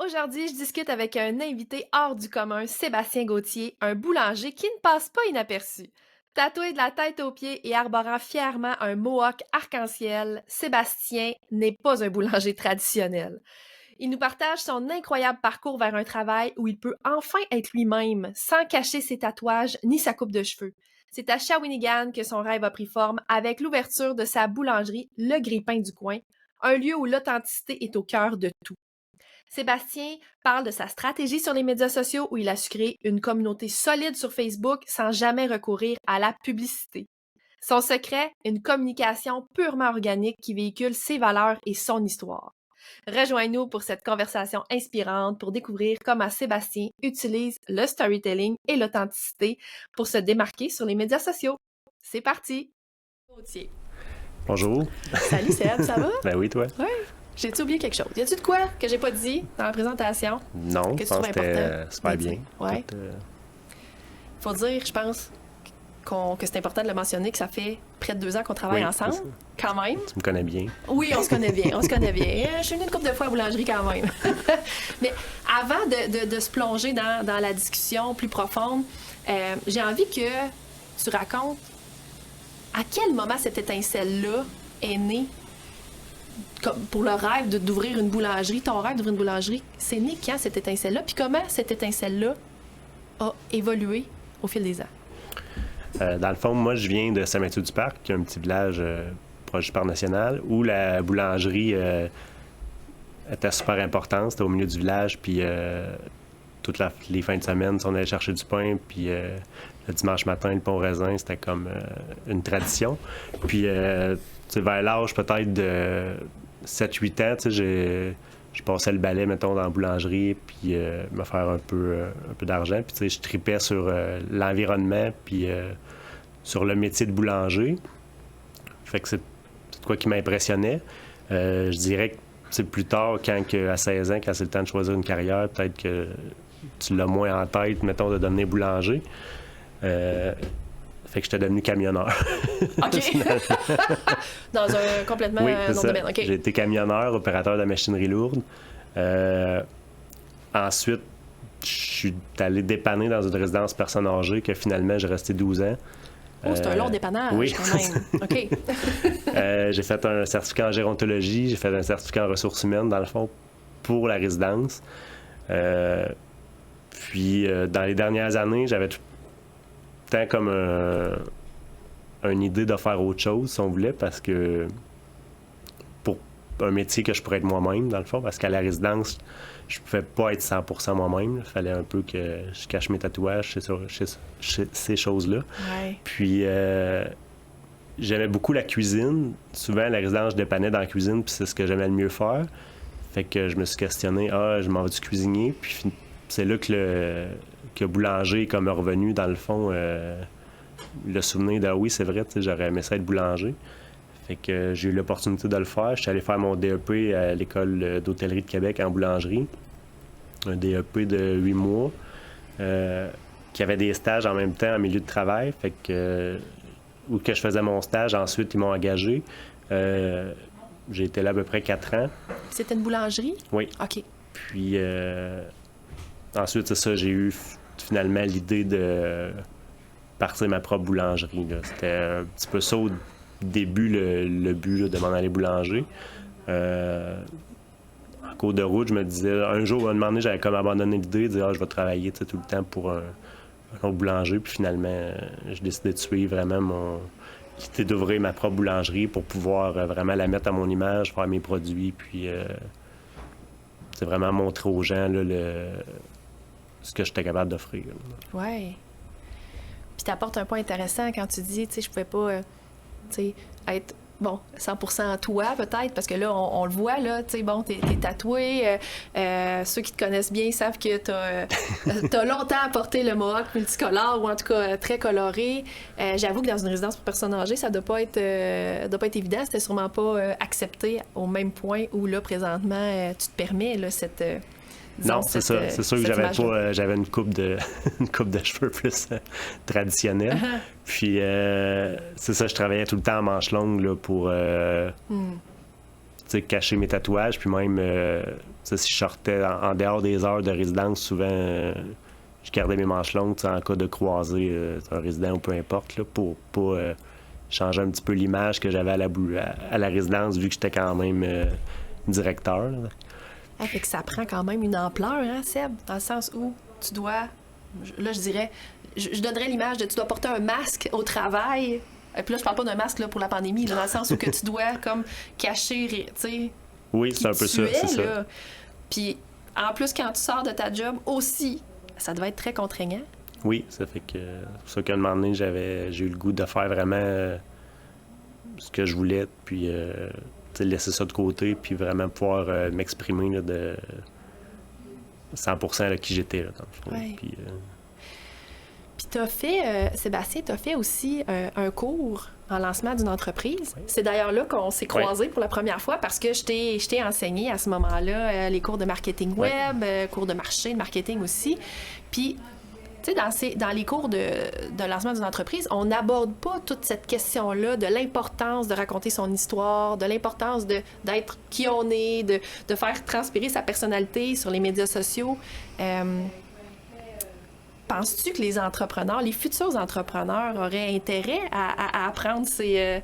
Aujourd'hui, je discute avec un invité hors du commun, Sébastien Gauthier, un boulanger qui ne passe pas inaperçu. Tatoué de la tête aux pieds et arborant fièrement un mohawk arc-en-ciel, Sébastien n'est pas un boulanger traditionnel. Il nous partage son incroyable parcours vers un travail où il peut enfin être lui-même, sans cacher ses tatouages ni sa coupe de cheveux. C'est à Shawinigan que son rêve a pris forme avec l'ouverture de sa boulangerie Le Grille-Pain du coin, un lieu où l'authenticité est au cœur de tout. Sébastien parle de sa stratégie sur les médias sociaux où il a su créer une communauté solide sur Facebook sans jamais recourir à la publicité. Son secret, une communication purement organique qui véhicule ses valeurs et son histoire. Rejoins-nous pour cette conversation inspirante pour découvrir comment Sébastien utilise le storytelling et l'authenticité pour se démarquer sur les médias sociaux. C'est parti! Bonjour. Salut Seb, ça va? Ben oui, toi? Oui. J'ai-tu oublié quelque chose? Y a-tu de quoi que j'ai pas dit dans la présentation? Non, Que je tu pense trouves que c'était important? super bien. Ouais. Tout, Faut dire, je pense, que c'est important de le mentionner, que ça fait près de 2 ans qu'on travaille oui, ensemble, c'est ça. quand même. Tu me connais bien. Oui, on se connaît bien, on se connaît bien. Je suis venue une couple de fois à la boulangerie quand même. Mais avant de se plonger dans la discussion plus profonde, j'ai envie que tu racontes à quel moment cette étincelle-là est née pour le rêve d'ouvrir une boulangerie. Ton rêve d'ouvrir une boulangerie, c'est né quand cette étincelle-là? Puis comment cette étincelle-là a évolué au fil des ans? Dans le fond, moi, je viens de Saint-Mathieu-du-Parc, qui est un petit village proche du Parc national, où la boulangerie était super importante. C'était au milieu du village, puis toutes les fins de semaine, on allait chercher du pain, puis le dimanche matin, le pain au raisin, c'était comme une tradition. Puis, vers l'âge peut-être de 7-8 ans, je passais le balai, mettons, dans la boulangerie, puis me faire un peu d'argent. Puis, je tripais sur l'environnement, puis sur le métier de boulanger. Fait que c'est de quoi qui m'impressionnait. Je dirais que plus tard, à 16 ans, quand c'est le temps de choisir une carrière, peut-être que tu l'as moins en tête, mettons, de devenir boulanger. Fait que j'étais devenu camionneur. OK. Dans un complètement Oui, c'est autre ça. domaine. OK. J'ai été camionneur, opérateur de machinerie lourde. Ensuite, je suis allé dépanner dans une résidence personnes âgées que finalement, j'ai resté 12 ans. Oh, c'est un long dépannage, oui. quand même. OK. J'ai fait un certificat en gérontologie, j'ai fait un certificat en ressources humaines, dans le fond, pour la résidence. Puis, dans les dernières années, j'avais tout le temps comme une idée de faire autre chose, si on voulait, parce que pour un métier que je pourrais être moi-même, dans le fond, parce qu'à la résidence, je ne pouvais pas être 100% moi-même. Il fallait un peu que je cache mes tatouages, ces choses-là. Ouais. Puis, j'aimais beaucoup la cuisine. Souvent, à la résidence, je dépannais dans la cuisine, puis c'est ce que j'aimais le mieux faire. Fait que je me suis questionné, je m'en vais-tu cuisinier? Puis c'est là que boulanger est comme revenu, dans le fond, le souvenir de, oui, c'est vrai, j'aurais aimé ça être boulanger. Fait que j'ai eu l'opportunité de le faire. Je suis allé faire mon DEP à l'École d'hôtellerie de Québec en boulangerie. Un DEP de 8 mois, qui avait des stages en même temps en milieu de travail. Fait que, où que je faisais mon stage, ensuite, ils m'ont engagé. J'ai été là à peu près 4 ans. C'était une boulangerie? Oui. OK. Puis, ensuite, c'est ça, j'ai eu finalement l'idée de partir ma propre boulangerie. Là. C'était un petit peu ça au début, le but là, de m'en aller boulanger. En cours de route, je me disais, un moment donné, j'avais comme abandonné l'idée de dire, je vais travailler tout le temps pour un autre boulanger. Puis finalement, j'ai décidé de suivre vraiment l'idée d'ouvrir ma propre boulangerie pour pouvoir vraiment la mettre à mon image, faire mes produits, puis c'est vraiment montrer aux gens là, ce que j'étais capable d'offrir. Ouais. Puis t'apportes un point intéressant quand tu dis, tu sais, je pouvais pas, être, 100% toi, peut-être, parce que là, on le voit, là, tu sais, bon, t'es tatoué. Ceux qui te connaissent bien savent que t'as longtemps porté le mohawk multicolore, ou en tout cas très coloré. J'avoue que dans une résidence pour personnes âgées, ça doit pas être évident. C'était sûrement pas accepté au même point où, là, présentement, tu te permets, là, cette... Non, c'est ça. C'est sûr que j'avais une coupe de cheveux plus traditionnelle. Puis c'est ça, je travaillais tout le temps en manches longues là, pour cacher mes tatouages, puis même si je sortais en dehors des heures de résidence, souvent je gardais mes manches longues en cas de croiser un résident ou peu importe, là, pour pas changer un petit peu l'image que j'avais à la résidence, vu que j'étais quand même directeur. Là. Fait que ça prend quand même une ampleur, hein, Seb, dans le sens où tu dois, là je dirais, je donnerais l'image de tu dois porter un masque au travail. Et puis là, je parle pas d'un masque là, pour la pandémie, là, dans le sens où que tu dois comme cacher, tu sais. Oui, c'est un peu ça, c'est ça. Puis en plus, quand tu sors de ta job aussi, ça devait être très contraignant. Oui, ça fait que c'est pour ça qu'à un moment donné, j'ai eu le goût de faire vraiment ce que je voulais, puis laisser ça de côté, puis vraiment pouvoir m'exprimer là, de 100% là, qui j'étais, là, dans le fond. Ouais. Puis t'as fait, Sébastien, t'as fait aussi un cours en lancement d'une entreprise. Oui. C'est d'ailleurs là qu'on s'est croisés pour la première fois parce que je t'ai enseigné à ce moment-là les cours de marketing web, cours de marché, de marketing aussi. Puis, tu sais, dans les cours de lancement d'une entreprise, on n'aborde pas toute cette question-là de l'importance de raconter son histoire, de l'importance d'être qui on est, de faire transpirer sa personnalité sur les médias sociaux. Penses-tu que les entrepreneurs, les futurs entrepreneurs auraient intérêt à apprendre ces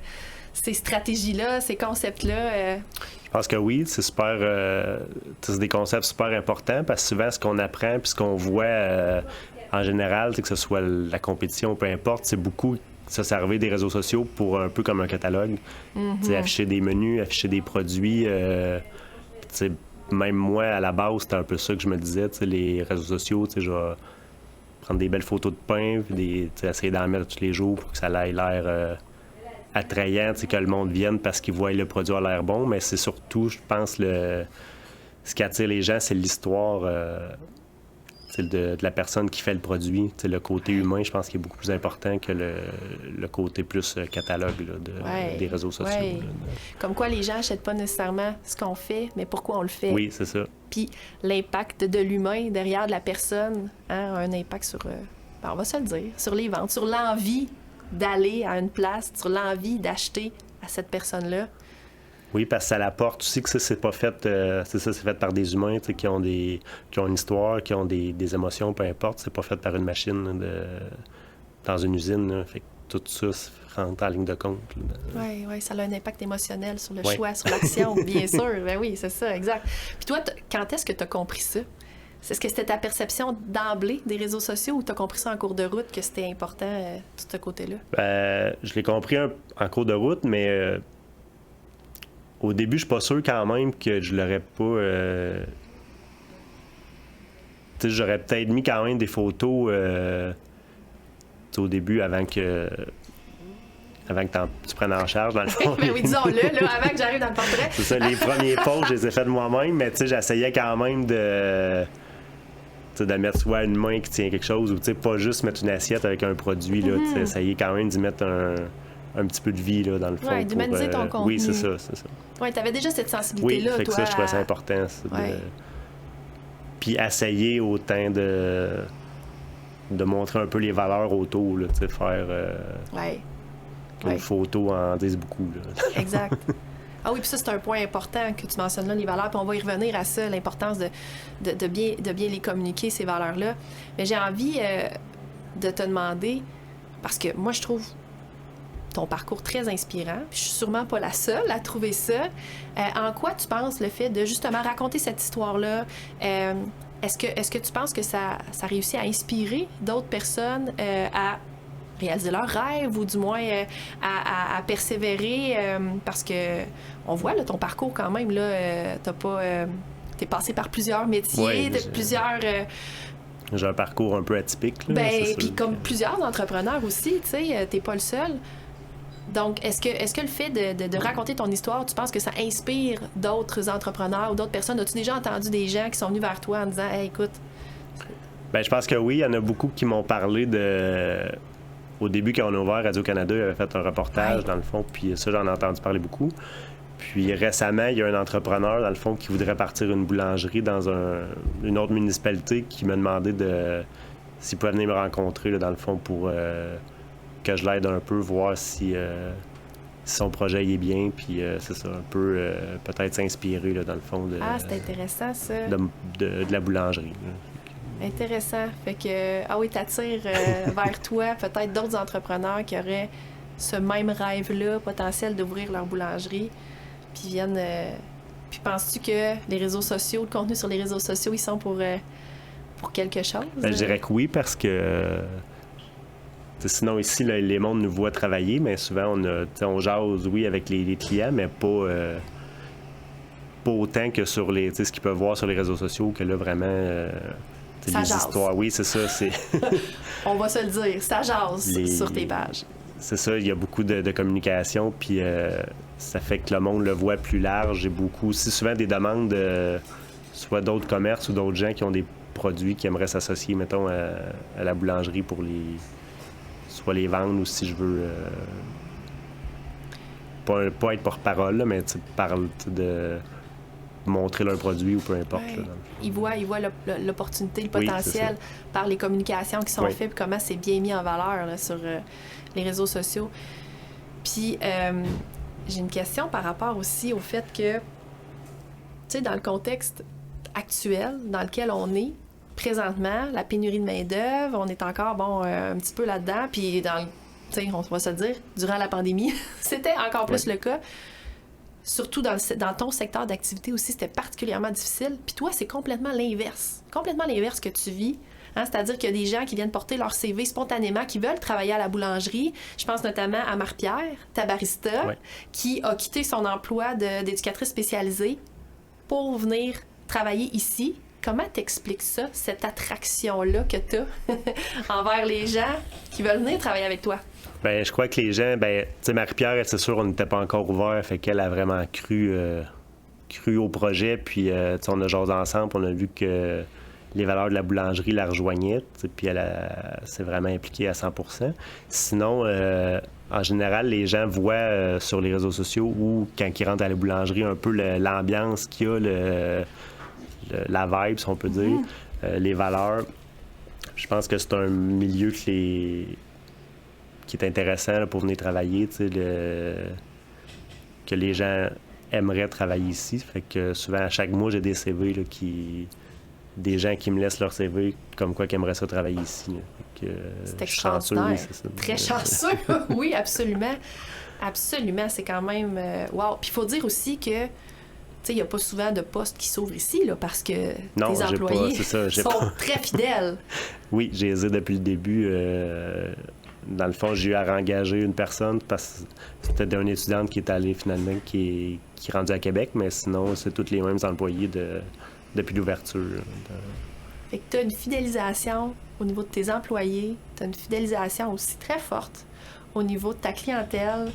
stratégies-là, ces concepts-là? Je pense que oui, c'est super. C'est des concepts super importants parce que souvent, ce qu'on apprend puis ce qu'on voit en général, que ce soit la compétition, peu importe, c'est beaucoup ça servait des réseaux sociaux pour un peu comme un catalogue. Mm-hmm. Afficher des menus, afficher des produits. Même moi, à la base, c'était un peu ça que je me disais. Les réseaux sociaux, je vais prendre des belles photos de pain, puis essayer d'en mettre tous les jours pour que ça ait l'air attrayant, que le monde vienne parce qu'ils voient le produit a l'air bon. Mais c'est surtout, je pense, ce qui attire les gens, c'est l'histoire de la personne qui fait le produit. Le côté humain, je pense qu'il est beaucoup plus important que le côté plus catalogue là, des réseaux sociaux. Ouais. Là. Comme quoi, les gens n'achètent pas nécessairement ce qu'on fait, mais pourquoi on le fait. Oui, c'est ça. Puis l'impact de l'humain derrière de la personne a un impact sur, on va se le dire, sur les ventes, sur l'envie d'aller à une place, sur l'envie d'acheter à cette personne-là. Oui, parce que ça l'apporte aussi que ça, c'est pas fait, c'est fait par des humains qui ont une histoire, qui ont des émotions, peu importe. C'est pas fait par une machine dans une usine. Là. Fait que tout ça rentre en ligne de compte. Oui, ça a un impact émotionnel sur le choix, sur l'action, bien sûr. Ben oui, c'est ça, exact. Puis toi, quand est-ce que tu as compris ça? Est-ce que c'était ta perception d'emblée des réseaux sociaux ou tu as compris ça en cours de route, que c'était important, tout ce côté-là? Je l'ai compris en cours de route, mais au début, je suis pas sûr quand même que je l'aurais pas... j'aurais peut-être mis quand même des photos au début avant que tu prennes en charge, dans le fond. Mais oui, disons-le, là, avant que j'arrive dans le portrait. C'est ça, les premiers posts, je les ai faits de moi-même, mais j'essayais quand même de mettre soit une main qui tient quelque chose ou pas juste mettre une assiette avec un produit. Mm-hmm. J'essayais quand même d'y mettre un petit peu de vie là, dans le fond. Oui, d'humaniser ton contenu. Oui, c'est ça. Oui, tu avais déjà cette sensibilité-là, oui, fait que ça, je trouvais ça important. Puis essayer autant de montrer un peu les valeurs autour, là, faire qu'une photo en dise beaucoup. Là. Exact. Ah oui, puis ça, c'est un point important que tu mentionnes là, les valeurs, puis on va y revenir à ça, l'importance de bien les communiquer, ces valeurs-là. Mais j'ai envie de te demander, parce que moi, je trouve ton parcours très inspirant, puis je suis sûrement pas la seule à trouver ça. En quoi tu penses le fait de justement raconter cette histoire-là? Est-ce que tu penses que ça réussit à inspirer d'autres personnes à réaliser leurs rêves ou du moins à persévérer? Parce que on voit là, ton parcours quand même, là, t'es passé par plusieurs métiers, plusieurs... J'ai un parcours un peu atypique. Là, puis comme plusieurs entrepreneurs aussi, tu sais, t'es pas le seul. Donc, est-ce que le fait de raconter ton histoire, tu penses que ça inspire d'autres entrepreneurs ou d'autres personnes? As-tu déjà entendu des gens qui sont venus vers toi en disant « Hey, écoute... » Je pense que oui. Il y en a beaucoup qui m'ont parlé de... Au début, quand on a ouvert Radio-Canada, ils avaient fait un reportage, dans le fond, puis ça, j'en ai entendu parler beaucoup. Puis récemment, il y a un entrepreneur, dans le fond, qui voudrait partir une boulangerie dans une autre municipalité qui m'a demandé s'il pouvait venir me rencontrer, là, dans le fond, pour... que je l'aide un peu, voir si si son projet il est bien, puis c'est ça, un peu peut-être s'inspirer, là, dans le fond, c'est intéressant, ça. de la boulangerie. Là. Intéressant. Fait que, oui, t'attires vers toi peut-être d'autres entrepreneurs qui auraient ce même rêve-là, potentiel d'ouvrir leur boulangerie, puis viennent... Puis penses-tu que les réseaux sociaux, le contenu sur les réseaux sociaux, ils sont pour quelque chose? Je dirais que oui, parce que sinon ici, là, les mondes nous voient travailler, mais souvent on jase, oui, avec les clients, mais pas autant que sur ce qu'ils peuvent voir sur les réseaux sociaux, que là, vraiment, ça les jase. Histoires. Oui, c'est ça. On va se le dire, ça jase sur tes pages. C'est ça, il y a beaucoup de communication, puis ça fait que le monde le voit plus large. J'ai beaucoup aussi souvent des demandes soit d'autres commerces ou d'autres gens qui ont des produits qui aimeraient s'associer, mettons, à la boulangerie pour soit les vendre ou si je veux pas être porte-parole, mais de montrer leurs produits ou peu importe. Ouais. Là, ils voient l'opportunité, le potentiel par les communications qui sont faites, puis comment c'est bien mis en valeur là, sur les réseaux sociaux. Puis j'ai une question par rapport aussi au fait que, tu sais, dans le contexte actuel dans lequel on est présentement, la pénurie de main-d'œuvre, on est encore, un petit peu là-dedans, puis tu sais, on va se le dire, durant la pandémie, c'était encore plus le cas. Surtout dans ton secteur d'activité aussi, c'était particulièrement difficile. Puis toi, c'est complètement l'inverse. Complètement l'inverse que tu vis. Hein? C'est-à-dire qu'il y a des gens qui viennent porter leur CV spontanément, qui veulent travailler à la boulangerie. Je pense notamment à Marie-Pierre, ta barista, qui a quitté son emploi d'éducatrice spécialisée pour venir travailler ici. Comment t'expliques ça, cette attraction-là que tu as envers les gens qui veulent venir travailler avec toi? Ben, je crois que les gens, tu sais, Marie-Pierre, c'est sûr, on n'était pas encore ouvert, fait qu'elle a vraiment cru au projet, puis on a jasé ensemble, on a vu que les valeurs de la boulangerie la rejoignaient, puis elle s'est vraiment impliquée à 100%. Sinon, en général, les gens voient sur les réseaux sociaux ou quand ils rentrent à la boulangerie un peu l'ambiance qu'il y a, la vibe, si on peut dire, les valeurs. Je pense que c'est un milieu qui est intéressant là, pour venir travailler, que les gens aimeraient travailler ici. Fait que souvent, à chaque mois, j'ai des CV là, des gens qui me laissent leur CV comme quoi qu'ils aimeraient ça travailler ici. C'est extraordinaire. Chanceux, oui, c'est ça. Très chanceux, oui, absolument. Absolument, c'est quand même... wow! Puis il faut dire aussi que il n'y a pas souvent de postes qui s'ouvrent ici, là, parce que tes employés sont très fidèles. Oui, j'ai hésité depuis le début. Dans le fond, j'ai eu à réengager une personne parce que c'était une étudiante qui est allée finalement, qui est rendue à Québec, mais sinon, c'est tous les mêmes employés depuis l'ouverture. Fait que tu as une fidélisation au niveau de tes employés, tu as une fidélisation aussi très forte au niveau de ta clientèle.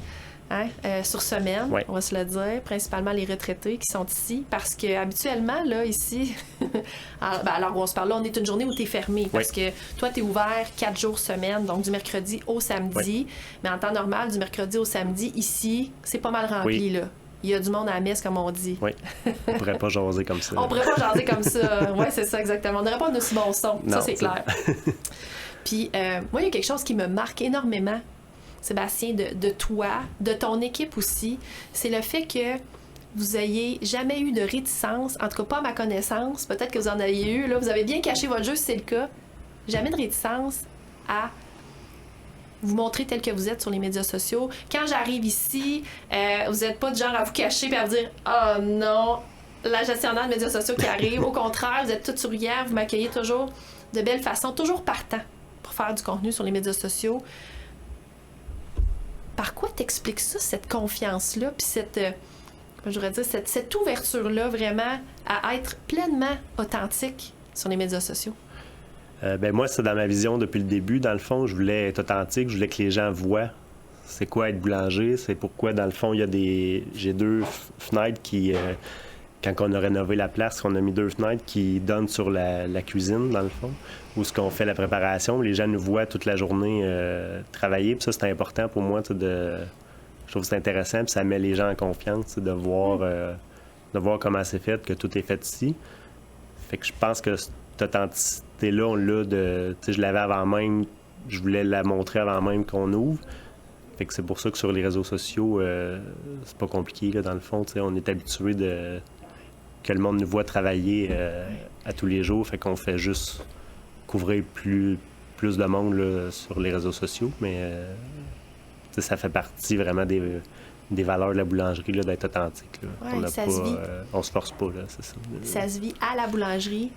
Hein, sur semaine, on va se le dire, principalement les retraités qui sont ici, parce que habituellement, là, ici, alors on se parle là, on est une journée où tu es fermé, parce que toi, tu es ouvert 4 jours semaine, donc du mercredi au samedi, mais en temps normal, du mercredi au samedi, ici, c'est pas mal rempli, là. Il y a du monde à la messe, comme on dit. Oui, on pourrait pas jaser comme ça. On pourrait pas jaser comme ça, oui, c'est ça, exactement. On n'aurait pas de si bon son, ça, c'est clair. Puis, moi, il y a quelque chose qui me marque énormément, Sébastien, de toi, de ton équipe aussi, c'est le fait que vous ayez jamais eu de réticence, en tout cas pas à ma connaissance, peut-être que vous en ayez eu, là, vous avez bien caché votre jeu si c'est le cas, jamais de réticence à vous montrer tel que vous êtes sur les médias sociaux. Quand j'arrive ici, vous n'êtes pas du genre à vous cacher et à vous dire « Oh non, la gestionnaire de médias sociaux qui arrive ». Au contraire, vous êtes tout souriant, vous m'accueillez toujours de belle façon, toujours partant pour faire du contenu sur les médias sociaux. Par quoi t'expliques ça, cette confiance-là, puis cette ouverture-là, vraiment, à être pleinement authentique sur les médias sociaux? Moi, c'est dans ma vision depuis le début. Dans le fond, je voulais être authentique, je voulais que les gens voient c'est quoi être boulanger, c'est pourquoi, dans le fond, j'ai 2 fenêtres qui... quand on a rénové la place, on a mis 2 fenêtres qui donnent sur la cuisine, dans le fond, où ce qu'on fait la préparation. Les gens nous voient toute la journée travailler, puis ça, c'est important pour moi, je trouve que c'est intéressant, puis ça met les gens en confiance, de voir comment c'est fait, que tout est fait ici. Fait que je pense que cette authenticité-là, je l'avais avant même, je voulais la montrer avant même qu'on ouvre. Fait que c'est pour ça que sur les réseaux sociaux, c'est pas compliqué, là, dans le fond. On est habitué que le monde nous voit travailler à tous les jours. Fait qu'on fait juste couvrir plus de monde là, sur les réseaux sociaux. Mais ça fait partie vraiment des valeurs de la boulangerie, là, d'être authentique. Là. Ouais, on se force pas, là, c'est ça. Ça se vit à la boulangerie,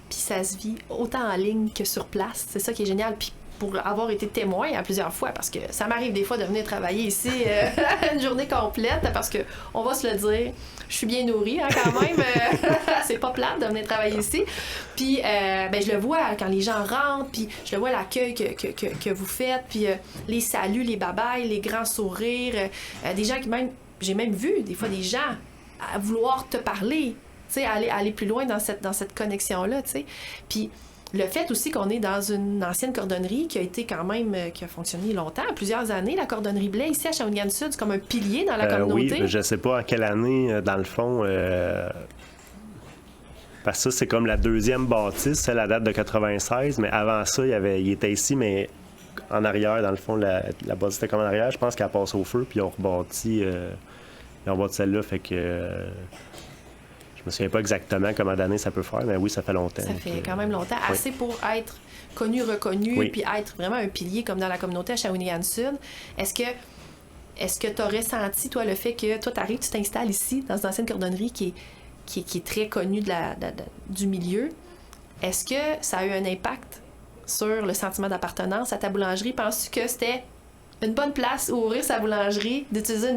puis ça se vit autant en ligne que sur place. C'est ça qui est génial. Puis pour avoir été témoin à plusieurs fois, parce que ça m'arrive des fois de venir travailler ici une journée complète, parce que, on va se le dire, je suis bien nourrie, hein, quand même. C'est pas plate de venir travailler ici. Puis, je le vois quand les gens rentrent, puis je le vois l'accueil que vous faites, puis les saluts, les babayes, les grands sourires, des gens qui même, j'ai même vu des fois des gens à vouloir te parler, tu sais, aller plus loin dans cette connexion-là, tu sais. Puis, le fait aussi qu'on est dans une ancienne cordonnerie qui a été quand même, qui a fonctionné longtemps, plusieurs années, la cordonnerie Blais ici à Shawinigan-Sud, c'est comme un pilier dans la communauté. Oui, je sais pas en quelle année, dans le fond, parce que ça, c'est comme la deuxième bâtisse, c'est la date de 96, mais avant ça, il était ici, mais en arrière, dans le fond, la bâtisse était comme en arrière. Je pense qu'elle passe au feu, puis ils ont rebâti celle-là, fait que... Je me souviens pas exactement combien d'années ça peut faire, mais oui, ça fait longtemps. Ça fait quand même longtemps, assez pour être connu, reconnu, puis être vraiment un pilier comme dans la communauté à Shawinigan-Sud. Est-ce que tu aurais senti, toi, le fait que toi, tu arrives, tu t'installes ici, dans une ancienne cordonnerie qui est très connue du milieu? Est-ce que ça a eu un impact sur le sentiment d'appartenance à ta boulangerie? Penses-tu que c'était une bonne place où ouvrir sa boulangerie, d'utiliser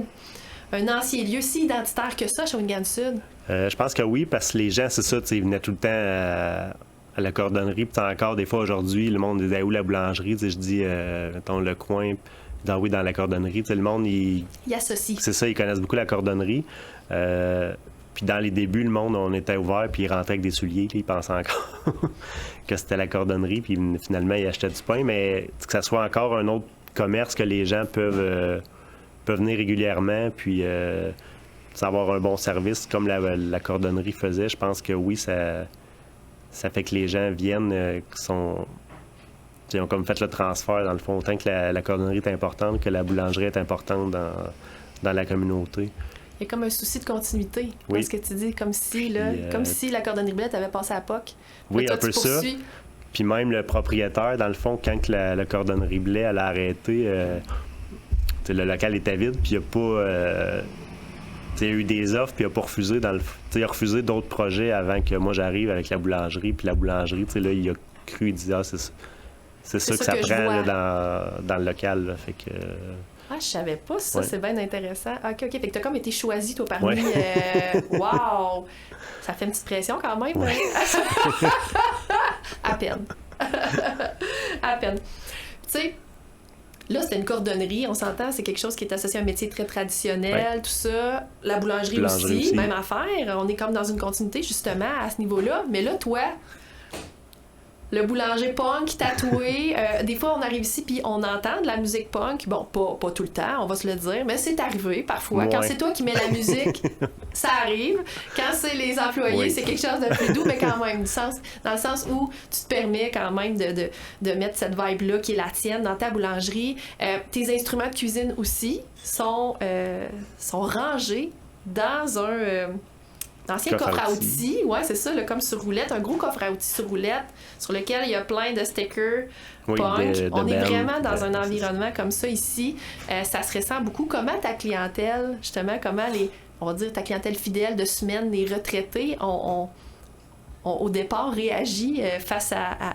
un ancien lieu si identitaire que ça, Shawinigan-Sud? Je pense que oui, parce que les gens, c'est ça, ils venaient tout le temps à la cordonnerie. Puis encore, des fois, aujourd'hui, le monde disait où la boulangerie? Je dis, mettons, le coin, dans la cordonnerie. Le monde, il associe. C'est ça, ils connaissent beaucoup la cordonnerie. Puis dans les débuts, le monde, on était ouvert, puis ils rentraient avec des souliers. Ils pensaient encore que c'était la cordonnerie. Puis finalement, ils achetaient du pain. Mais que ça soit encore un autre commerce que les gens peuvent venir régulièrement, puis avoir un bon service comme la cordonnerie faisait, je pense que oui, ça fait que les gens viennent qui ont comme fait le transfert, dans le fond, autant que la cordonnerie est importante, que la boulangerie est importante dans la communauté. Il y a comme un souci de continuité, oui. Ce que tu dis, comme si la cordonnerie Blais avait passé à POC. Oui, toi, un peu ça. Puis même le propriétaire, dans le fond, quand la cordonnerie Blais elle a arrêté, le local était vide, puis il n'y a pas... il y a eu des offres, puis il n'a pas refusé. Il a refusé d'autres projets avant que moi j'arrive avec la boulangerie. Puis la boulangerie, là, il a cru, il disait, c'est ça que ça prend là, dans le local. Là. Fait que, je savais pas ça, ouais. C'est bien intéressant. OK. Fait que tu as comme été choisi, toi, parmi... Ouais. Wow! Ça fait une petite pression quand même. Ouais. Hein? À peine. À peine. Tu sais, là, c'était une cordonnerie, on s'entend, c'est quelque chose qui est associé à un métier très traditionnel, tout ça. La boulangerie aussi, même affaire. On est comme dans une continuité, justement, à ce niveau-là. Mais là, toi, le boulanger punk tatoué, des fois, on arrive ici puis on entend de la musique punk. Bon, pas tout le temps, on va se le dire, mais c'est arrivé parfois. Ouais. Quand c'est toi qui mets la musique, ça arrive. Quand c'est les employés, c'est quelque chose de plus doux, mais quand même, dans le sens où tu te permets quand même de mettre cette vibe-là qui est la tienne dans ta boulangerie. Tes instruments de cuisine aussi sont rangés dans un... ancien coffre à outils, ouais, c'est ça, là, comme sur roulette, un gros coffre à outils sur roulette, sur lequel il y a plein de stickers punk. On est vraiment dans un environnement comme ça ici. Ça se ressent beaucoup. Comment ta clientèle, justement, on va dire ta clientèle fidèle de semaine, les retraités, ont au départ réagi face à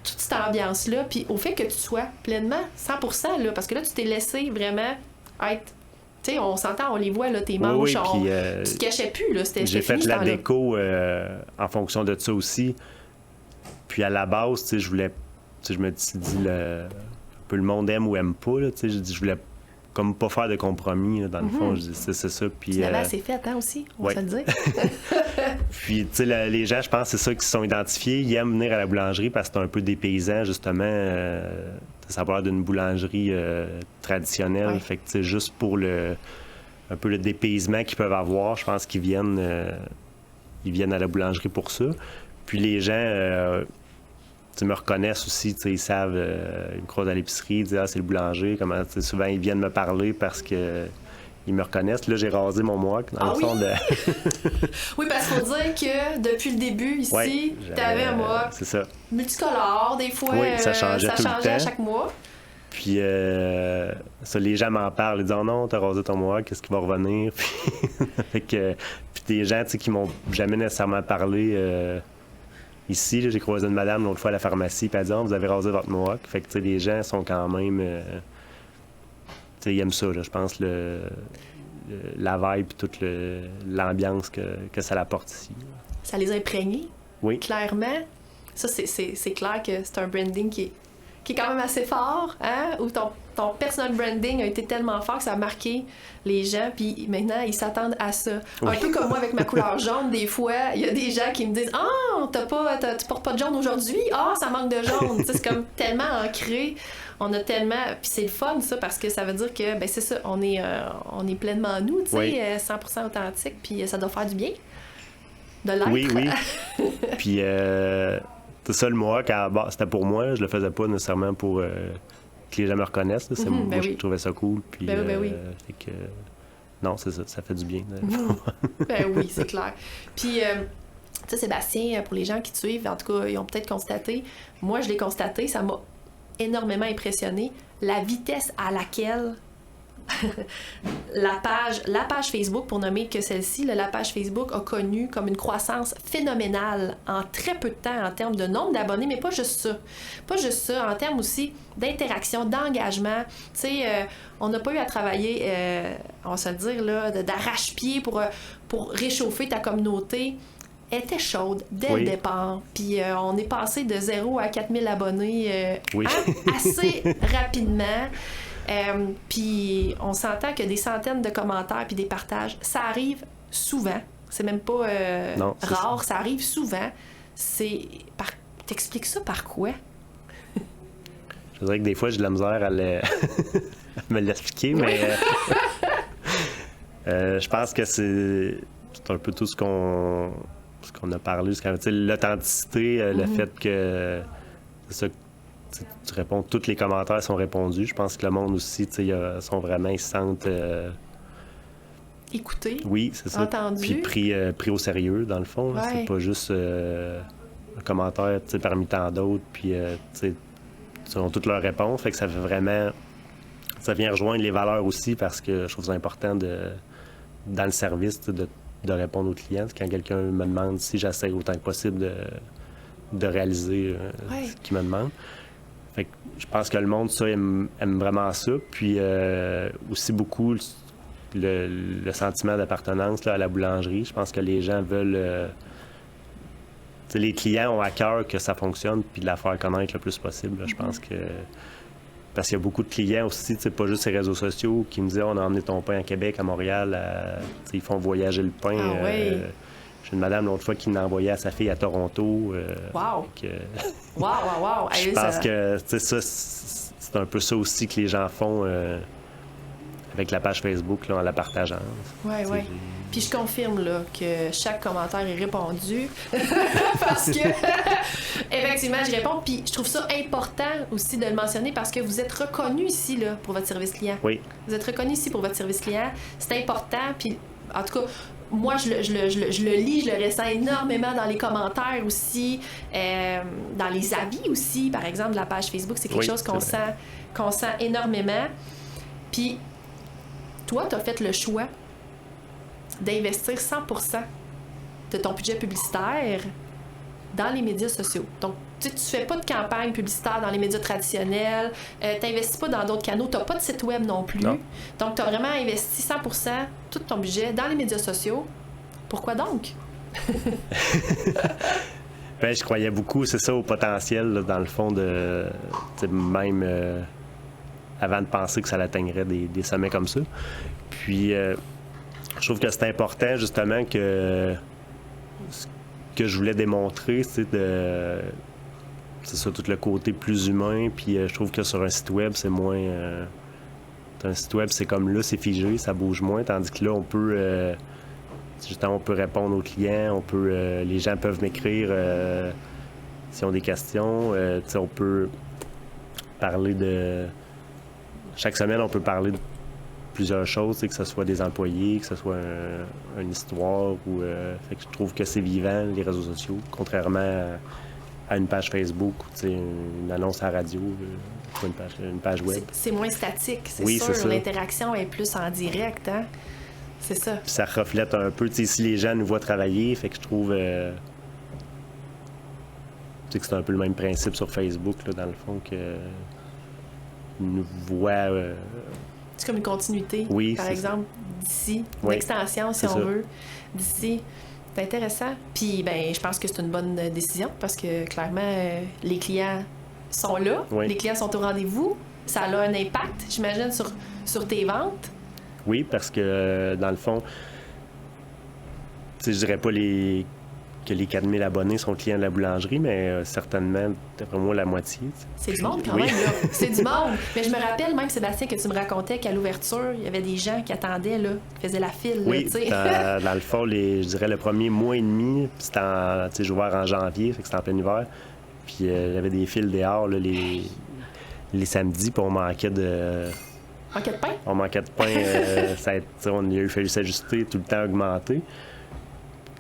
toute cette ambiance-là, puis au fait que tu sois pleinement 100%, là, parce que là, tu t'es laissé vraiment être... Tu sais, on s'entend, on les voit, là, tes manches, tu te cachais plus, là, c'était j'ai fait fini, la déco en fonction de ça aussi. Puis à la base, tu sais, je me suis dit, un peu le monde aime ou aime pas, là, tu sais, je voulais comme pas faire de compromis, là, dans le fond, je dis, c'est ça. Puis, tu l'avais assez fait, hein, aussi, on va se le dire. Puis, tu sais, les gens, je pense c'est ça qui se sont identifiés, ils aiment venir à la boulangerie parce que c'est un peu dépaysant, justement, ça part d'une boulangerie traditionnelle. Ouais. Fait que, tu sais, juste pour un peu le dépaysement qu'ils peuvent avoir, je pense qu'ils viennent à la boulangerie pour ça. Puis les gens, ils me reconnaissent aussi, ils savent, ils me croisent à l'épicerie, ils disent « Ah, c'est le boulanger », souvent ils viennent me parler parce que ils me reconnaissent. Là, j'ai rasé mon mohawk dans le fond de... Oui, parce qu'il faut dire que depuis le début, ici, tu avais un mohawk c'est ça. Multicolore, des fois, oui, ça changeait tout le temps. À chaque mois. Puis ça, les gens m'en parlent, ils disent oh non, t'as rasé ton mohawk, qu'est-ce qui va revenir? Puis des gens qui m'ont jamais nécessairement parlé ici, là, j'ai croisé une madame l'autre fois à la pharmacie, puis elle dit oh, vous avez rasé votre mohawk. Fait que les gens sont quand même ils aiment ça, là, je pense, la vibe et toute l'ambiance que ça apporte ici. Ça les a imprégnés? Oui. Clairement. Ça, c'est clair que c'est un branding qui est quand même assez fort, hein? Où ton personal branding a été tellement fort que ça a marqué les gens, puis maintenant, ils s'attendent à ça. Oui. Un peu comme moi avec ma couleur jaune, des fois, il y a des gens qui me disent « Ah, tu portes pas de jaune aujourd'hui? Ah, ça manque de jaune! » C'est comme tellement ancré. On a tellement... Puis c'est le fun, ça, parce que ça veut dire que, ben c'est ça, on est pleinement nous, tu sais, oui. 100% authentique, puis ça doit faire du bien de l'être. Oui, oui. Puis, c'est ça, le mohawk, c'était pour moi, je le faisais pas nécessairement pour que les gens me reconnaissent. Là. Moi, je trouvais ça cool. Puis, oui. Fait que, non, c'est ça fait du bien. Ben oui, c'est clair. Puis... tu sais, Sébastien, pour les gens qui te suivent, en tout cas, ils ont peut-être constaté, moi, je l'ai constaté, ça m'a énormément impressionné, la vitesse à laquelle la page Facebook, pour nommer que celle-ci, la page Facebook a connu comme une croissance phénoménale en très peu de temps en termes de nombre d'abonnés, mais pas juste ça. Pas juste ça, en termes aussi d'interaction, d'engagement. Tu sais, on n'a pas eu à travailler, on va se le dire, là, d'arrache-pied pour réchauffer ta communauté. Était chaude dès le départ. Puis on est passé de 0 à 4000 abonnés assez rapidement. Puis on s'entend que des centaines de commentaires puis des partages, ça arrive souvent. C'est même pas rare, ça arrive souvent. T'expliques ça par quoi? Je dirais que des fois, j'ai de la misère à me l'expliquer, mais je pense que c'est un peu tout ce qu'on a parlé jusqu'à l'authenticité, le fait que c'est ça, tu réponds, tous les commentaires sont répondus. Je pense que le monde aussi, sont vraiment, ils se sentent écoutés, oui, c'est ça. Entendus. Puis pris au sérieux, dans le fond. Là. C'est pas juste un commentaire parmi tant d'autres, puis ils ont toutes leurs réponses. Fait que ça fait vraiment... Ça vient rejoindre les valeurs aussi, parce que je trouve ça important dans le service, de répondre aux clients. Quand quelqu'un me demande si j'essaie autant que possible de réaliser ce qu'il me demande. Fait que je pense que le monde, ça, aime vraiment ça. Puis aussi beaucoup le sentiment d'appartenance là, à la boulangerie. Je pense que les gens veulent... les clients ont à cœur que ça fonctionne puis de la faire connaître le plus possible. Là. Je pense que... Parce qu'il y a beaucoup de clients aussi, pas juste ces réseaux sociaux qui me disent on a emmené ton pain à Québec, à Montréal, ils font voyager le pain. J'ai une madame l'autre fois qui l'a envoyé à sa fille à Toronto. Wow! Wow! Je pense que ça, c'est un peu ça aussi que les gens font avec la page Facebook là, en la partageant. Oui. Puis je confirme là, que chaque commentaire est répondu parce que effectivement je réponds. Puis je trouve ça important aussi de le mentionner parce que vous êtes reconnu ici là, pour votre service client. Oui. Vous êtes reconnu ici pour votre service client. C'est important. Puis en tout cas, moi je le lis, je le ressens énormément dans les commentaires aussi, dans les avis aussi, par exemple de la page Facebook. C'est quelque chose qu'on sent énormément. Puis toi, tu as fait le choix d'investir 100% de ton budget publicitaire dans les médias sociaux. Donc, tu fais pas de campagne publicitaire dans les médias traditionnels, tu n'investis pas dans d'autres canaux, tu n'as pas de site web non plus. Non. Donc, tu as vraiment investi 100% tout ton budget dans les médias sociaux. Pourquoi donc? Ben, je croyais beaucoup, c'est ça, au potentiel, là, dans le fond, de même avant de penser que ça atteindrait des sommets comme ça. Puis, je trouve que c'est important, justement, que ce que je voulais démontrer, c'est ça, tout le côté plus humain. Puis, je trouve que sur un site web, c'est moins... un site web, c'est comme là, c'est figé, ça bouge moins. Tandis que là, on peut... justement, on peut répondre aux clients, les gens peuvent m'écrire s'ils ont des questions, on peut parler de... Chaque semaine, on peut parler de plusieurs choses, que ce soit des employés, que ce soit une histoire. Fait que je trouve que c'est vivant, les réseaux sociaux, contrairement à une page Facebook ou une annonce à la radio, ou une page web. C'est moins statique, c'est oui, sûr. C'est l'interaction est plus en direct, hein? C'est ça. Puis ça reflète un peu, si les gens nous voient travailler, fait que je trouve que c'est un peu le même principe sur Facebook, là, dans le fond, que nous voient... c'est comme une continuité, oui, par exemple, d'ici, une oui, extension, si on veut, d'ici. C'est intéressant. Puis, je pense que c'est une bonne décision parce que, clairement, les clients sont là, les clients sont au rendez-vous. Ça a un impact, j'imagine, sur tes ventes. Oui, parce que, dans le fond, je dirais pas que les 4000 abonnés sont clients de la boulangerie, mais certainement, d'après moi, la moitié. C'est du monde quand même, là. C'est du monde. Mais je me rappelle même, Sébastien, que tu me racontais qu'à l'ouverture, il y avait des gens qui attendaient, là, qui faisaient la file. Oui, là, dans le fond, je dirais le premier mois et demi, c'était j'ai ouvert en janvier, fait que c'était en plein hiver. Puis il y avait des files dehors, là, les samedis, puis on manquait de... Manquait de pain? On manquait de pain. Il a fallu s'ajuster, tout le temps augmenter.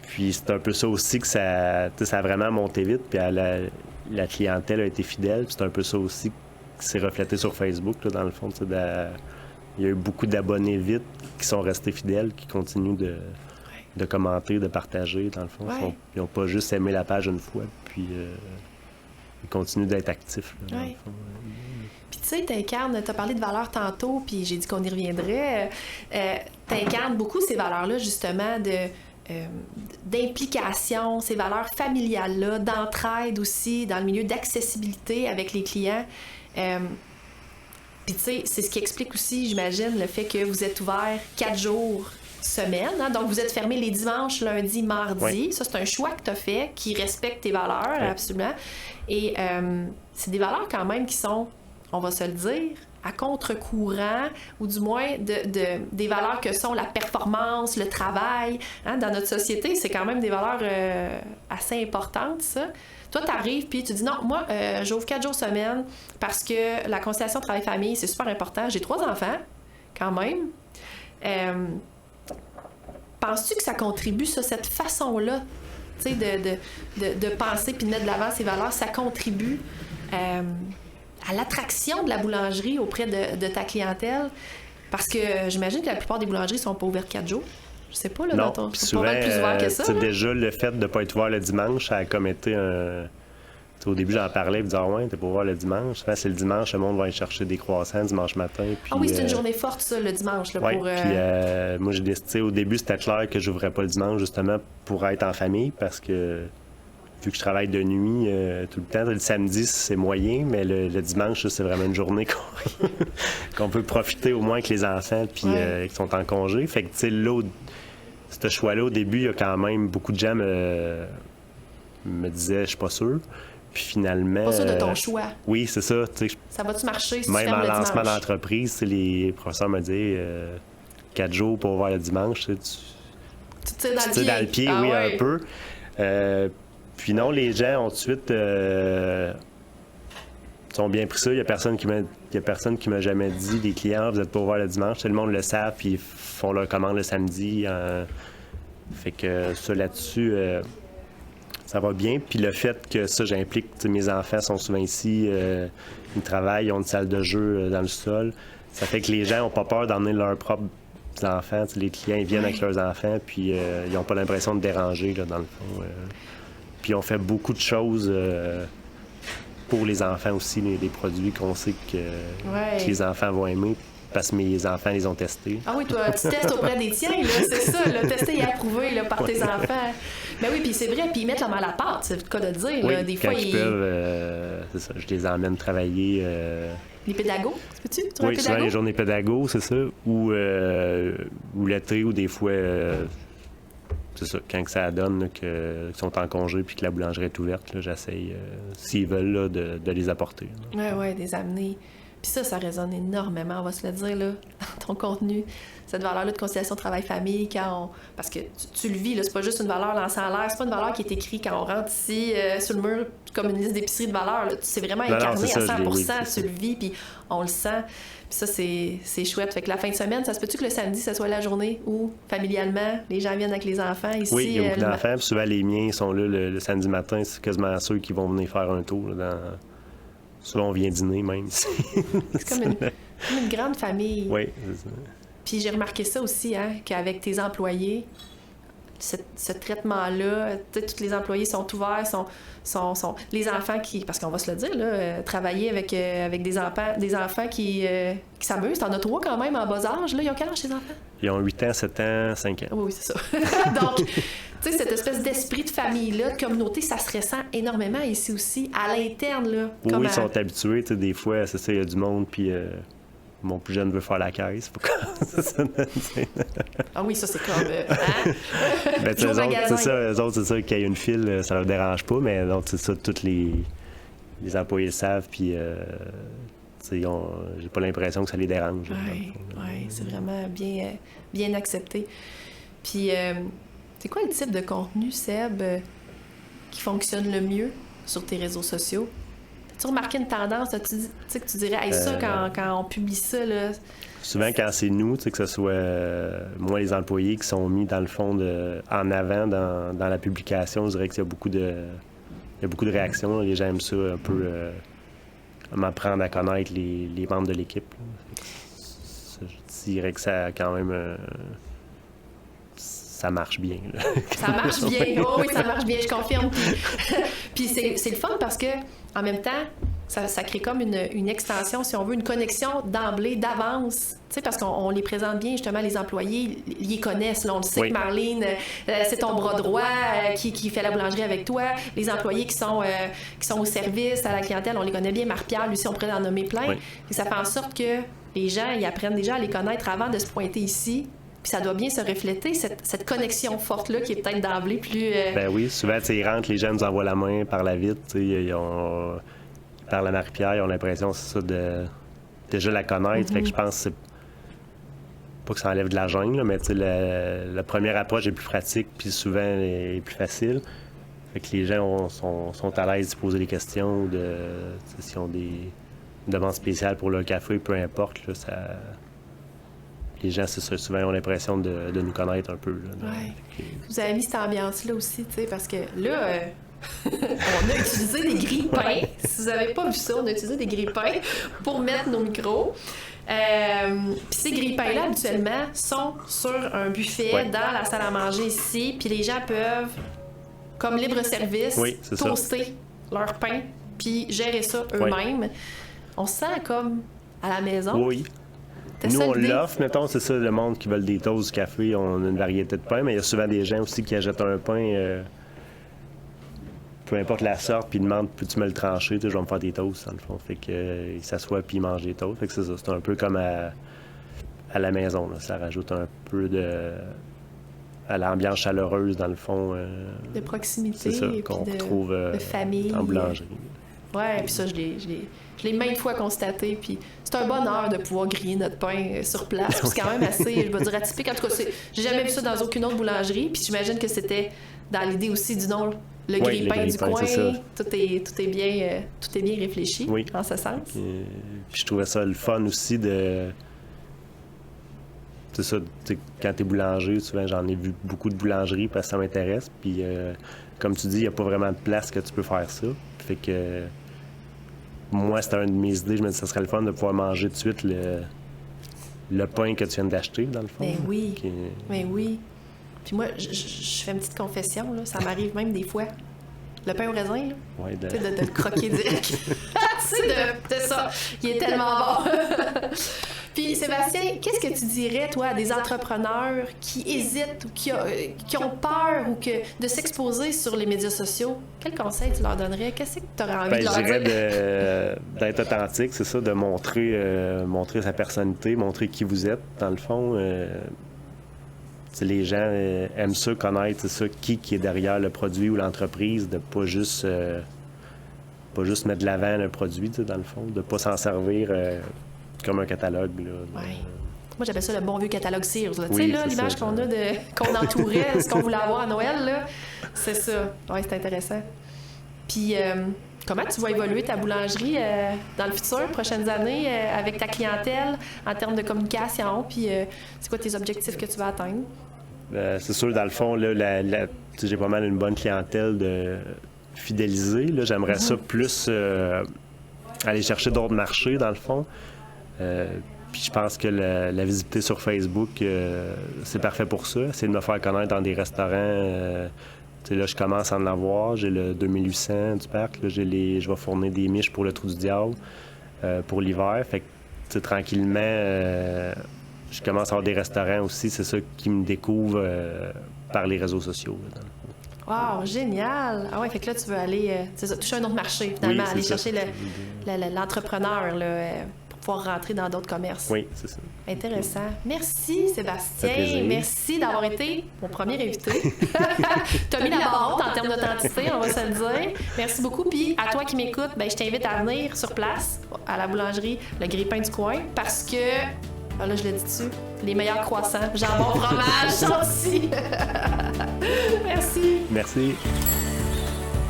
Puis c'est un peu ça aussi que ça a vraiment monté vite, puis la clientèle a été fidèle. Puis c'est un peu ça aussi qui s'est reflété sur Facebook, là, dans le fond. Il y a eu beaucoup d'abonnés vite qui sont restés fidèles, qui continuent de commenter, de partager, dans le fond. Ouais. Ils n'ont pas juste aimé la page une fois, puis ils continuent d'être actifs, là, dans le fond. Puis tu sais, t'incarnes, t'as parlé de valeurs tantôt, puis j'ai dit qu'on y reviendrait. T'incarnes beaucoup ces valeurs-là, justement, d'implication, ces valeurs familiales-là, d'entraide aussi, dans le milieu d'accessibilité avec les clients. Puis tu sais, c'est ce qui explique aussi, j'imagine, le fait que vous êtes ouvert 4 jours semaine. Hein? Donc, vous êtes fermé les dimanches, lundi, mardi. Oui. Ça, c'est un choix que tu as fait qui respecte tes valeurs, oui. absolument. Et c'est des valeurs quand même qui sont, on va se le dire, à contre-courant, ou du moins des valeurs que sont la performance, le travail. Hein? Dans notre société, c'est quand même des valeurs assez importantes, ça. Toi, tu arrives puis tu dis non, moi, j'ouvre 4 jours semaine parce que la conciliation travail-famille, c'est super important. J'ai 3 enfants, quand même. Penses-tu que ça contribue, ça, cette façon-là, tu sais, de penser puis de mettre de l'avant ces valeurs, ça contribue à l'attraction de la boulangerie auprès de ta clientèle? Parce que j'imagine que la plupart des boulangeries sont pas ouvertes 4 jours. Je sais pas, là, non, dans ton... C'est pas mal plus ouvert que ça. Déjà, le fait de ne pas être ouvert le dimanche, ça a comme été un... Au début, j'en parlais, puis disais, ouais, t'es pas ouvert le dimanche. Souvent, c'est le dimanche, le monde va aller chercher des croissants dimanche matin. Puis, ah oui, c'est une journée forte, ça, le dimanche. Là, oui, pour, puis moi, j'ai décidé, au début, c'était clair que j'ouvrais pas le dimanche, justement, pour être en famille, parce que vu que je travaille de nuit tout le temps, le samedi, c'est moyen, mais le dimanche, c'est vraiment une journée qu'on peut profiter au moins avec les enfants, puis qui sont en congé. Fait que, tu sais, là, ce choix-là, au début, il y a quand même beaucoup de gens me disaient, je suis pas sûr. Puis finalement... Pas sûr de ton choix. Oui, c'est ça. Ça va-tu marcher si même tu fermes en le lancement dimanche? d'entreprise, les professeurs me disaient 4 jours pour ouvrir le dimanche. Tu tires dans le pied, oui, un peu. Puis non, les gens ont tout de suite... sont bien pris ça. Il y a personne qui m'a jamais dit, les clients, vous êtes pas ouvert le dimanche. Tout le monde le sait, puis ils font leur commande le samedi. Fait que ça, là-dessus... ça va bien. Puis le fait que ça, j'implique, mes enfants sont souvent ici, ils travaillent, ils ont une salle de jeu dans le sol. Ça fait que les gens n'ont pas peur d'emmener leurs propres enfants. Les clients, ils viennent avec leurs enfants, puis ils n'ont pas l'impression de déranger, là, dans le fond. Puis on fait beaucoup de choses pour les enfants aussi, des produits qu'on sait que les enfants vont aimer. Parce que mes enfants les ont testés. Ah oui, toi, tu testes auprès des tiens, là, c'est ça, là, testé et approuvé là, par tes enfants. Ben oui, puis c'est vrai, puis ils mettent la main à la pâte, c'est le cas de le dire. Oui, là, des quand fois, ils peuvent, c'est ça, je les emmène travailler. Les pédagogues, peux-tu? Oui, souvent les journées pédagogues, c'est ça, ou l'été, ou des fois, c'est ça, quand ça donne, là, qu'ils sont en congé puis que la boulangerie est ouverte, là, j'essaye, s'ils veulent, là, de les apporter. Oui, des amener. Puis ça résonne énormément, on va se le dire, là, dans ton contenu. Cette valeur-là de conciliation travail-famille, parce que tu le vis, là, c'est pas juste une valeur lancée en l'air, c'est pas une valeur qui est écrite quand on rentre ici sur le mur comme une liste d'épicerie de valeurs. Là. C'est vraiment incarné à 100%, tu le vis, puis on le sent. Puis ça, c'est chouette. Fait que la fin de semaine, ça se peut-tu que le samedi, ça soit la journée où, familialement, les gens viennent avec les enfants ici? Oui, il y a beaucoup d'enfants, puis souvent les miens sont là le samedi matin, c'est quasiment ceux qui vont venir faire un tour. Là, souvent, on vient dîner même. C'est comme une grande famille. Oui, c'est ça. Puis j'ai remarqué ça aussi, hein, qu'avec tes employés, ce traitement-là, tous les employés sont ouverts, sont les enfants qui, parce qu'on va se le dire, là, travailler avec des enfants qui s'amusent. T'en as 3 quand même en bas âge, là. Ils ont quel âge, ces enfants? Ils ont 8 ans, 7 ans, 5 ans. Oui, c'est ça. Donc, tu sais, cette espèce d'esprit de famille-là, de communauté, ça se ressent énormément ici aussi, à l'interne, là. Oui, ils sont habitués, tu sais, des fois, c'est ça, il y a du monde, puis... Mon plus jeune veut faire la caisse. Ah oui, ça, c'est comme... Hein? Ben, eux autres, c'est ça, qu'il y a une file, ça leur dérange pas, mais donc, c'est ça, tous les employés le savent, puis j'ai pas l'impression que ça les dérange. Oui, c'est vraiment bien accepté. Puis, c'est quoi le type de contenu, Seb, qui fonctionne le mieux sur tes réseaux sociaux? As-tu remarqué une tendance? Tu sais que tu dirais, hey, ça, quand on publie ça, là... Souvent, quand c'est nous, tu sais, que ce soit moi, les employés qui sont mis, dans le fond, en avant dans la publication, je dirais qu'il y a beaucoup de réactions. Les gens aiment ça un peu, m'apprendre à connaître les membres de l'équipe. Je dirais que ça, quand même... ça marche bien. Là. Ça marche bien. Oh oui, ça marche bien, je confirme. Puis c'est le fun parce que en même temps, ça crée comme une extension, si on veut, une connexion d'emblée, d'avance. Tu sais, parce qu'on les présente bien, justement, les employés, ils les connaissent. Là, on le sait que Marlene, c'est ton bras droit qui fait la boulangerie avec toi. Les employés qui sont au service, à la clientèle, on les connaît bien. Marc-Pierre, lui aussi, on pourrait en nommer plein. Oui. Et ça fait en sorte que les gens, ils apprennent déjà à les connaître avant de se pointer ici. Puis ça doit bien se refléter, cette connexion forte-là qui est peut-être d'emblée plus... Ben oui, souvent, ils rentrent, les gens nous envoient la main par la vitre. Ils parlent à Marie-Pierre, ils ont l'impression, c'est ça, de déjà la connaître. Fait que je pense que c'est pas que ça enlève de la jungle, là, mais la première approche est plus pratique, puis souvent est plus facile. Fait que les gens sont à l'aise de poser des questions, s'ils ont des demandes spéciales pour leur café, peu importe, là, ça... Les gens, c'est ça, souvent, ont l'impression de nous connaître un peu. Oui. Vous avez mis cette ambiance-là aussi, tu sais, parce que là, on a utilisé des grille-pains. Si vous n'avez pas vu ça, on a utilisé des grille-pains pour mettre nos micros. Puis ces grille-pains-là, habituellement, sont sur un buffet dans la salle à manger ici, puis les gens peuvent, comme libre-service, toaster leur pain, puis gérer ça eux-mêmes. On se sent comme à la maison. Oui. Nous, on l'offre, mettons, c'est ça, le monde qui veut des toasts, du café, on a une variété de pain, mais il y a souvent des gens aussi qui achètent un pain, peu importe la sorte, puis ils demandent, peux-tu me le trancher, je vais me faire des toasts, dans le fond. Fait qu'ils s'assoient puis ils mangent des toasts. Fait que c'est ça, c'est un peu comme à la maison, là. Ça rajoute un peu à l'ambiance chaleureuse, dans le fond. De proximité, c'est ça, qu'on retrouve de famille. En boulangerie. Ouais, puis ça, je l'ai maintes fois constaté, puis c'est un bonheur de pouvoir griller notre pain sur place. C'est quand même assez, je vais dire, atypique. En tout cas, j'ai jamais vu ça dans aucune autre boulangerie, puis j'imagine que c'était dans l'idée aussi du nom, le grille-pain du coin. Tout est bien réfléchi en ce sens. Puis je trouvais ça le fun aussi de... C'est ça, quand t'es boulanger, souvent j'en ai vu beaucoup de boulangeries parce que ça m'intéresse, puis comme tu dis, il n'y a pas vraiment de place que tu peux faire ça. Fait que... Moi, c'était une de mes idées. Je me dis que ça serait le fun de pouvoir manger tout de suite le pain que tu viens d'acheter, dans le fond. Ben oui. Ben oui. Puis moi, je fais une petite confession, là. Ça m'arrive même des fois. Le pain au raisin, là. Ouais, de le croquer direct. Tu sais, de ça. Il est tellement bon. Puis, Sébastien, qu'est-ce que tu dirais, toi, à des entrepreneurs qui hésitent ou qui ont peur ou de s'exposer sur les médias sociaux? Quel conseil tu leur donnerais? Qu'est-ce que tu aurais envie de leur dire? Je dirais d'être authentique, c'est ça, de montrer sa personnalité, montrer qui vous êtes, dans le fond. Les gens aiment ça, connaître ça, qui est derrière le produit ou l'entreprise, de pas juste pas juste mettre de l'avant un produit, dans le fond, de pas s'en servir comme un catalogue. Là, ouais. Moi, j'appelle ça le bon vieux catalogue Sears. Tu sais, oui, là, l'image qu'on a qu'on entourait ce qu'on voulait avoir à Noël, là, c'est ça. Oui, c'est intéressant. Puis, comment tu vas évoluer ta boulangerie dans le futur, prochaines années, avec ta clientèle, en termes de communication? Puis, c'est quoi tes objectifs que tu vas atteindre? C'est sûr, dans le fond, là, j'ai pas mal une bonne clientèle de fidélisée. Là, j'aimerais ça plus aller chercher d'autres marchés, dans le fond. Puis je pense que la visibilité sur Facebook, c'est parfait pour ça. C'est de me faire connaître dans des restaurants. Là, je commence à en avoir. J'ai le 2800 du parc. Là, je vais fournir des miches pour le Trou du Diable pour l'hiver. Fait que tranquillement, je commence à avoir des restaurants aussi. C'est ça qui me découvre par les réseaux sociaux. Là, wow, génial! Ah ouais, fait que là, tu veux aller toucher un autre marché, finalement, oui, aller ça. chercher l'entrepreneur là, pour pouvoir rentrer dans d'autres commerces. Oui, c'est ça. Intéressant. Merci, Sébastien. Merci d'avoir été mon premier invité. Tu as mis la barre haute en termes d'authenticité, on va se le dire. Merci beaucoup. Puis à toi qui m'écoutes, je t'invite à venir sur place, à la boulangerie Le Grille-Pain du coin, parce que, là, je l'ai dit dessus, les meilleurs croissants, jambon, fromage, sont ici. Merci. Merci.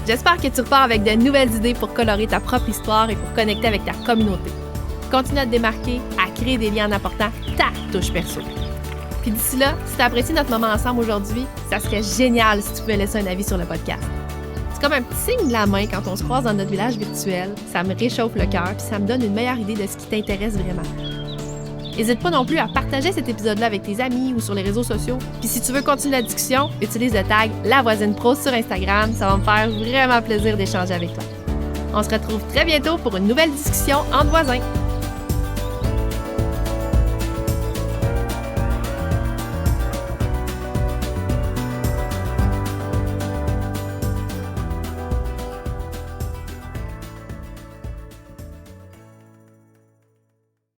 J'espère que tu repars avec de nouvelles idées pour colorer ta propre histoire et pour connecter avec ta communauté. Continue à te démarquer, à créer des liens en apportant ta touche perso. Puis d'ici là, si tu as apprécié notre moment ensemble aujourd'hui, ça serait génial si tu pouvais laisser un avis sur le podcast. C'est comme un petit signe de la main quand on se croise dans notre village virtuel. Ça me réchauffe le cœur puis ça me donne une meilleure idée de ce qui t'intéresse vraiment. N'hésite pas non plus à partager cet épisode-là avec tes amis ou sur les réseaux sociaux. Puis si tu veux continuer la discussion, utilise le tag La Voisine Pro sur Instagram. Ça va me faire vraiment plaisir d'échanger avec toi. On se retrouve très bientôt pour une nouvelle discussion entre voisins.